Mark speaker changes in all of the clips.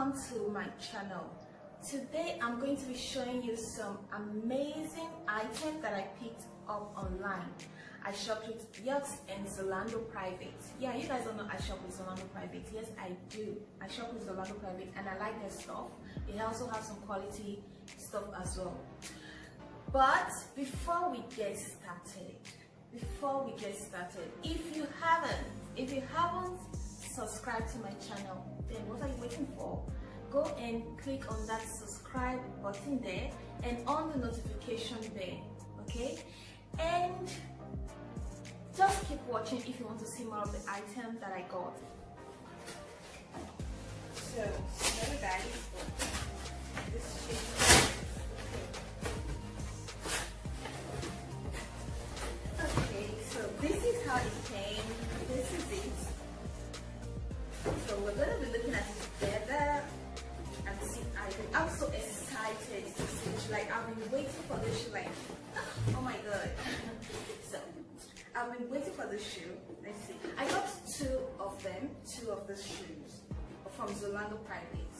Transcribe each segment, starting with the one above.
Speaker 1: welcome to my channel. Today I'm going to be showing you some amazing items that I picked up online. I shopped with Yachts and Zalando Private. Yeah, you guys don't know I shop with Zalando Private. Yes, I do. I shop with Zalando Private and I like their stuff. They also have some quality stuff as well. But before we get started, if you haven't subscribed to my channel, then what are you waiting for? Go and click on that subscribe button there and on the notification bell, okay? And just keep watching if you want to see more of the items that I got. So, hello guys, this shit. Okay, so this is how it came. This is it. So we're gonna be looking at it together and see items. I'm so excited to see it. Like I've been waiting for this shoe. Like, oh my god. So I've been waiting for this shoe. Let's see. I got two of the shoes from Zalando Private.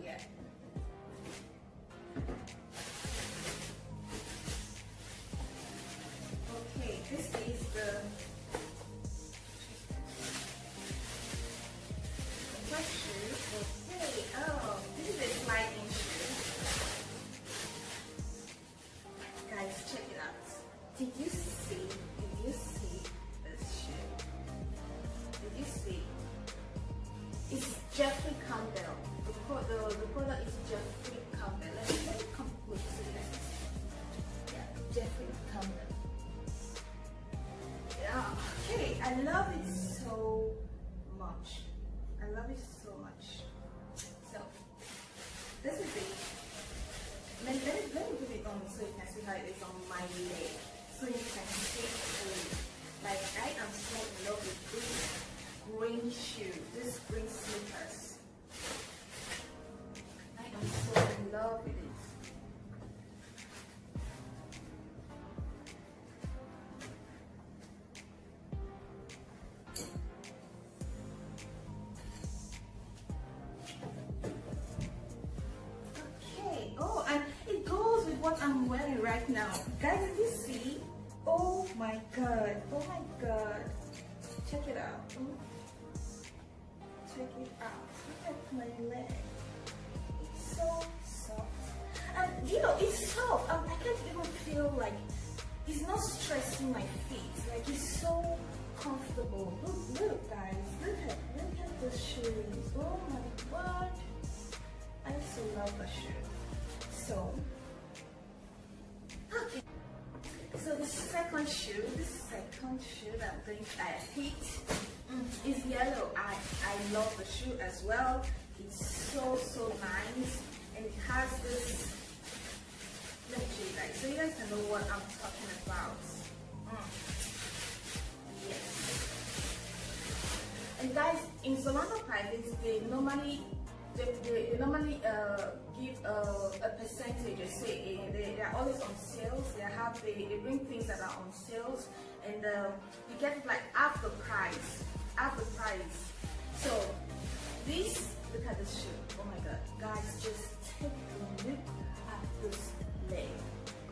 Speaker 1: Yeah. Okay, this is the first shoe. Okay, oh, this is a sliding shoe. Guys, check it out. Did you see this shoe? Did you see? It's Jeffrey Campbell. The product is Jeffrey Campbell. Let me come with you. Yeah, Jeffrey Campbell. Yeah, okay, I love it so much. I love it so much. So, this is it. Let me put it on so you can see how it is on my leg. So you can see it. Like, I am so in love with this green shoe, this green sneakers. I am so in love with it. Okay, oh, and it goes with what I'm wearing right now. Guys, did you see? Oh my god, check it out. Check it out. Look at my leg. It's so soft. And you know, it's soft. I can't even feel like it's not stressing my feet. Like it's so comfortable. Look guys, look at the shoes. Oh my god. I so love the shoe. So okay. So the second shoe that I picked is yellow. I love the shoe as well. It's so nice, and it has this. Let me show you guys so you guys can know what I'm talking about. Yes. And guys, in Zalando Private, they normally give a percentage. Say they are always on sales. They bring things that are on sales, and you get like half the price. So this, look at this shoe. Oh my god, guys, just take a look at this leg.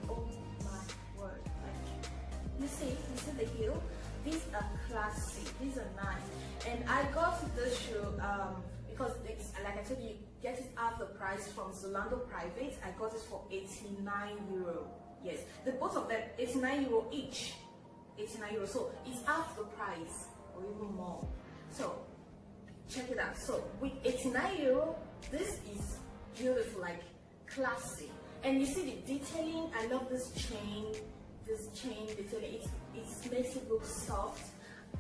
Speaker 1: Oh my word! Like you see the heel. These are classy. These are nice, and I got this shoe because it's, like I told you, get it half the price from Zalando Private. I got it for 89 euro. Yes, the both of them 89 euro each. 89 euro, so it's half the price or even more. So check it out. So with 89 euro, this is beautiful, like classy. And you see the detailing. I love this chain detailing. It makes it look soft.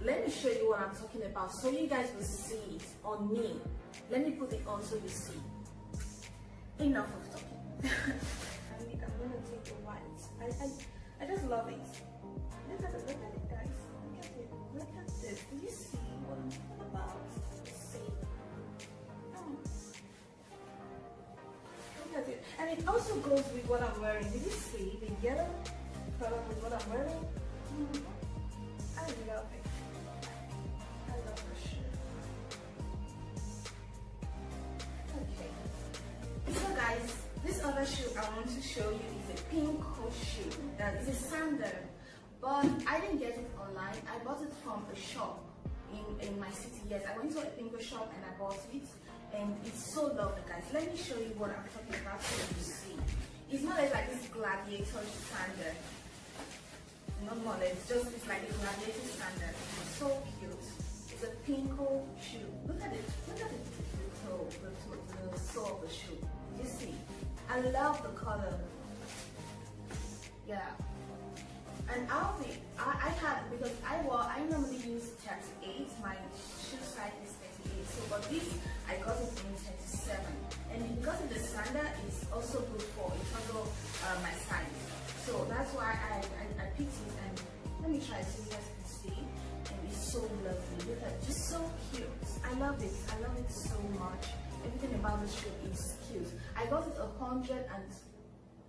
Speaker 1: Let me show you what I'm talking about so you guys will see it on me. Let me put it on so you see. Enough of talking. I'm gonna take the white. I just love it. Look at it guys. Look at this. Do you see what I'm talking about? See? Look at it. And it also goes with what I'm wearing. Did you see the yellow color with what I'm wearing? I love it. I love the shoe. guys, this other shoe I want to show you is a pinko shoe. It's a sandal, but I didn't get it online. I bought it from a shop in my city. Yes, I went to a pinko shop and I bought it, and it's so lovely, guys. Let me show you what I'm talking about so you see. It's not like this gladiator sandal. Not more, it's like a gladiator sandal. It's so cute. It's a pinko shoe. Look at it. Look at it. The sole of the shoe. You see? I love the color. Yeah. And I had, because I normally use 38. My shoe size is 38. So but this I got it in 37. And because of the sandal, it's also good for my size. So that's why I picked it, and let me try it so you guys can see. And it's so lovely. Look at it, just so cute. I love it. I love it so much. Everything about the shoe is cute. I got it 100 and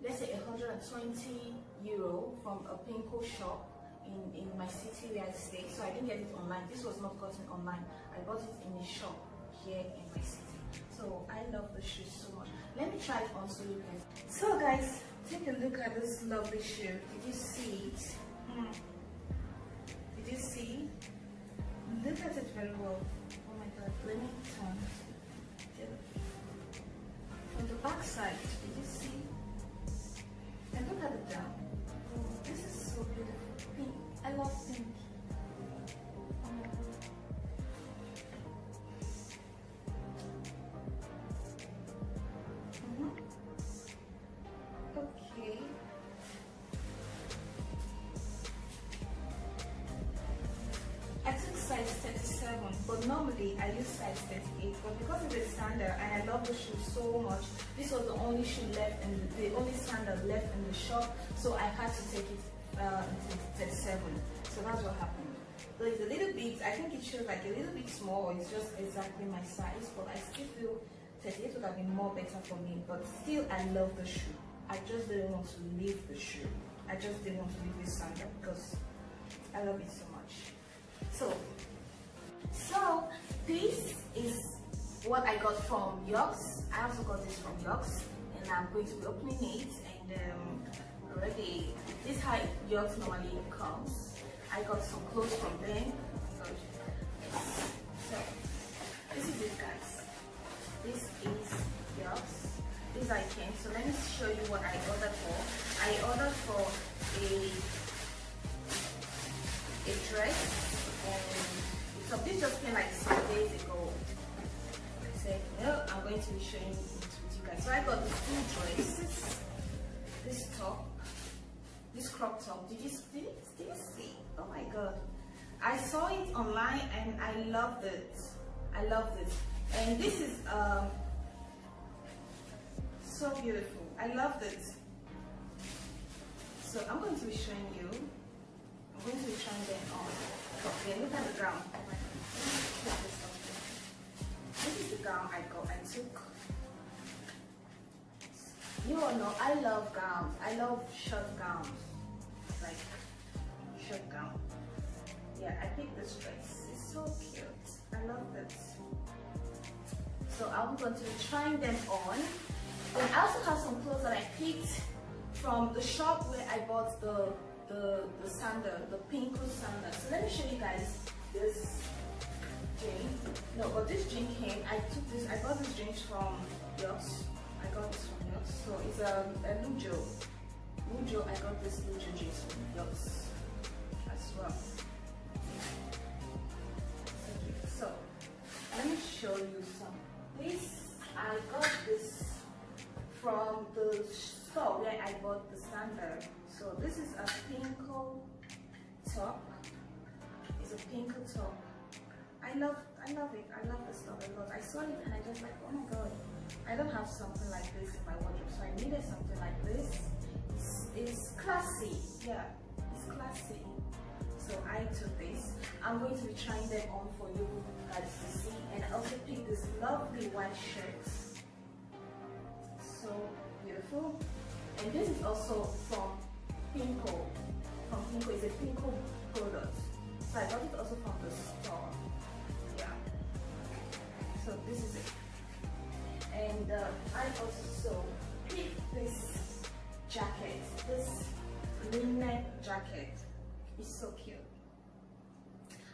Speaker 1: let's say 120 euro from a pinko shop in my city where I stay. So I didn't get it online. This was not gotten online. I bought it in a shop here in my city. So I love the shoe so much. Let me try it on so you can. So guys, take a look at this lovely shoe. Did you see it? Did you see? Look at it very well. Oh my god, let me turn. From the back side, did you see? And look at the down. Oh, this is so beautiful. Pink. I love pink. Oh my god. Okay. I took size 37, but normally I use size 38. But because it's a sandal and I love the shoe so much, this was the only shoe left and the only sandal left in the shop, so I had to take it to 37. So that's what happened. So it's a little bit, I think it shows like a little bit small. It's just exactly my size, but I still feel 38 would have been more better for me. But still, I love the shoe. I just didn't want to leave the shoe. I just didn't want to leave this sandal because I love it so much. So this is what I got from Yox. I also got this from Yox, and I'm going to be opening it. And already, this is how Yox normally comes. I got some clothes from them. So this is it, guys. This is Yox. This I came. So let me show you what I ordered for. I ordered for a dress. So this just came like some days ago. I said, no, I'm going to be showing it with you guys. So I got these two dresses, this top, this crop top. Did you see? Oh my god. I saw it online and I loved it. I loved it. And this is so beautiful. I loved it. So I'm going to be showing you. I'm going to be trying them on. Okay, look at the gown. This is the gown I took. You all know I love gowns. I love short gowns. Like short gown. Yeah, I picked this dress. It's so cute. I love this. So I'm going to be trying them on. Then I also have some clothes that I picked from the shop where I bought the sandal, the pinko sandal. So let me show you guys this jean. No, but this jean came. I bought this jeans from Yox. I got this from Yox. So it's a Lujo. I got this Lujo jeans from Yox as well. So let me show you some. I got this from the store where I bought the sandal. So this is a pinko top. It's a pinko top. I love it. I love this stuff a lot. I saw it and I just like, oh my god, I don't have something like this in my wardrobe, so I needed something like this. It's classy. Yeah, it's classy. So I took this. I'm going to be trying them on for you guys to see, and I also picked this lovely white shirt. So beautiful. And this is also from Pinko. It's a Pinko product. So I got it also from the store. Yeah. So this is it. And I also picked this jacket, this linen jacket. It's so cute.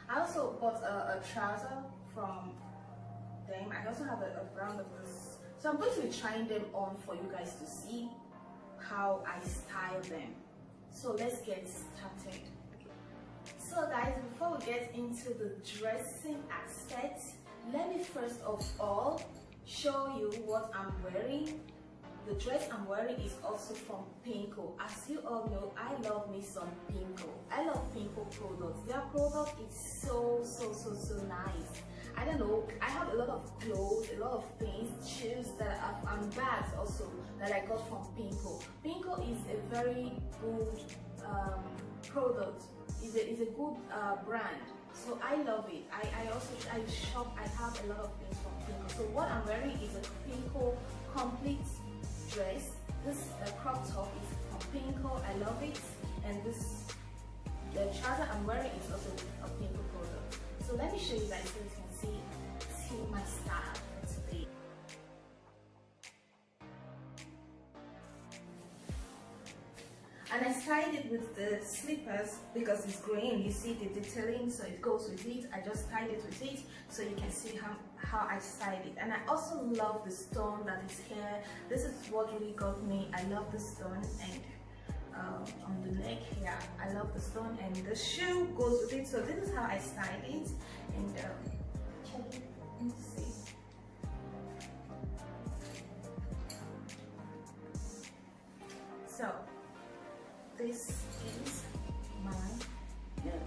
Speaker 1: I also bought a trouser from them. I also have a brand of this, so I'm going to be trying them on for you guys to see how I style them. So let's get started. So guys, before we get into the dressing aspect, let me first of all show you what I'm wearing. The dress I'm wearing is also from Pinko. As you all know, I love me some Pinko. I love Pinko products. Their product is so nice. I don't know, I have a lot of clothes, a lot of things, shoes that and bags also that I got from Pinko. Pinko is a very good product. It's a good brand. So I love it. I shop. I have a lot of things from Pinko. So what I'm wearing is a Pinko complete dress. This crop top is from Pinko. I love it. And the trouser I'm wearing is also a Pinko product. So let me show you guys so you can see my style for today. And I styled it with the slippers because it's green. You see the detailing, so it goes with it. I just tied it with it so you can see how I styled it. And I also love the stone that is here. This is what really got me. I love the stone, and on the neck here, I love the stone, and the shoe goes with it. So this is how I styled it. And let me see. So this is my look.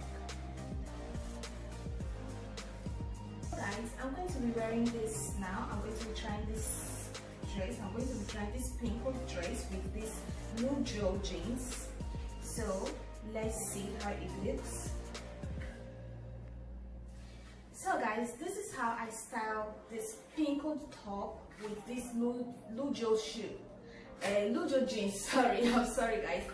Speaker 1: Guys, I'm going to be wearing this now. I'm going to be trying this dress. I'm going to be trying this Pinko dress with this blue gel jeans. So let's see how it looks. So guys, this is how I style this Pinko top with this Lujo shoe. Lujo jeans, sorry, I'm sorry guys,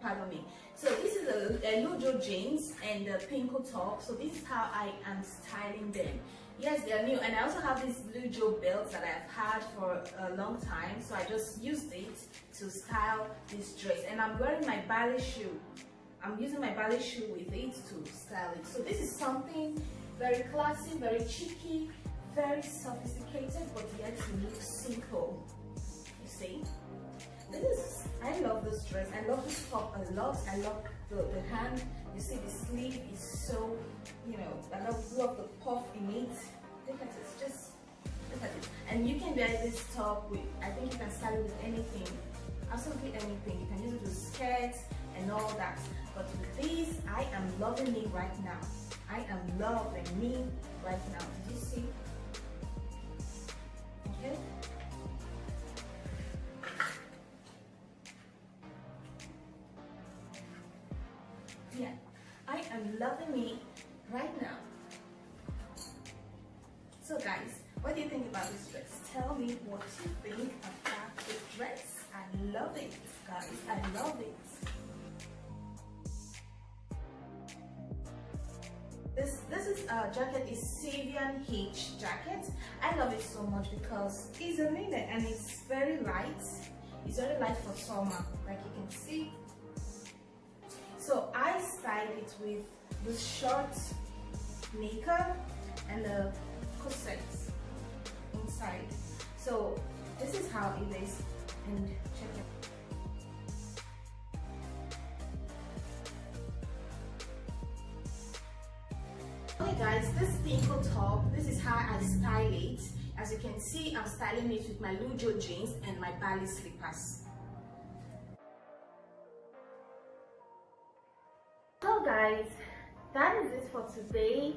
Speaker 1: pardon me. So this is a Lujo jeans and the Pinko top. So this is how I am styling them. Yes, they are new, and I also have this Lujo belt that I've had for a long time. So I just used it to style this dress, and I'm wearing my ballet shoe. I'm using my ballet shoe with it to style it. So this is something very classy, very cheeky, very sophisticated, but yet it looks simple. You see? I love this dress. I love this top a lot. I love the hand. You see the sleeve is so, I love the puff in it. Look at it, just look at it. And you can wear this top with, I think you can style it with anything, absolutely anything. You can use it with skirts and all that. But with this, I am loving me right now. I am loving me right now. Did you see? Okay. Yeah, I am loving me right now. So guys, what do you think about this dress? Tell me what you think about this dress. I love it, guys. I love it. This jacket is Savian H jacket. I love it so much because it's a linen and it's very light. It's very light for summer, like you can see. So I styled it with this short knicker and the corsets inside. So this is how it is, and check it. Okay guys, this Pinko top, this is how I style it. As you can see, I'm styling it with my Lujo jeans and my ballet slippers. So guys, that is it for today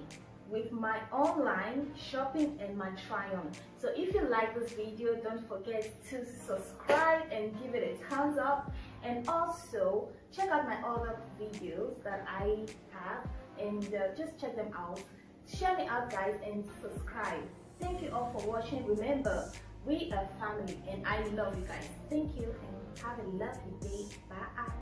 Speaker 1: with my online shopping and my try-on. So if you like this video, don't forget to subscribe and give it a thumbs up, and also check out my other videos that I have, and just check them out. Share me out guys, and subscribe. Thank you all for watching. Remember, we are family and I love you guys. Thank you and have a lovely day. Bye.